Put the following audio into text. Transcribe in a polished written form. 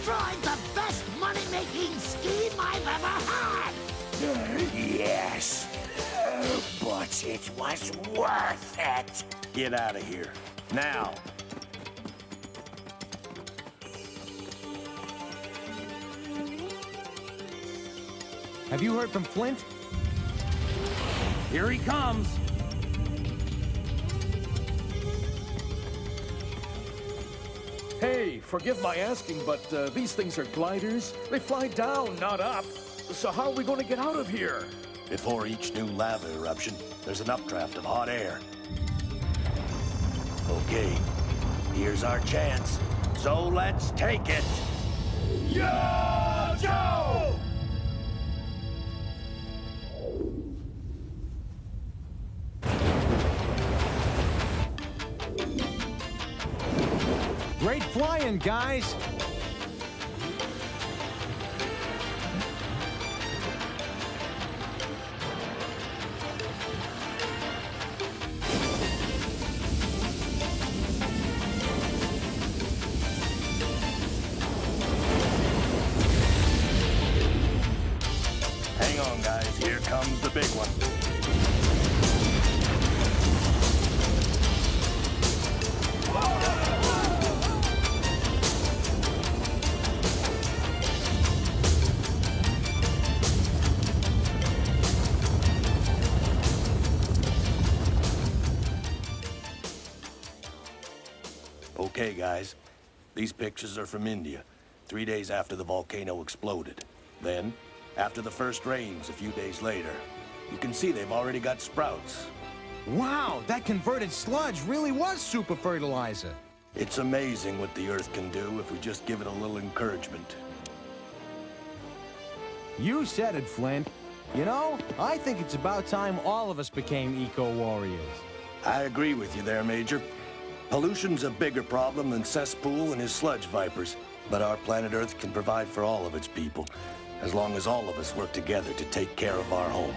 destroyed the best money-making scheme I've ever had! Yes, but it was worth it. Get out of here. Now. Have you heard from Flint? Here he comes. Hey, forgive my asking, but these things are gliders. They fly down, not up. So how are we going to get out of here? Before each new lava eruption, there's an updraft of hot air. Okay, here's our chance. So let's take it. Yo, Joe! Great flying, guys! Hang on, guys. Here comes the big one. Okay, guys. These pictures are from India, 3 days after the volcano exploded. Then, after the first rains a few days later, you can see they've already got sprouts. Wow, that converted sludge really was super fertilizer. It's amazing what the Earth can do if we just give it a little encouragement. You said it, Flint. You know, I think it's about time all of us became eco-warriors. I agree with you there, Major. Pollution's a bigger problem than Cesspool and his sludge vipers, but our planet Earth can provide for all of its people, as long as all of us work together to take care of our home.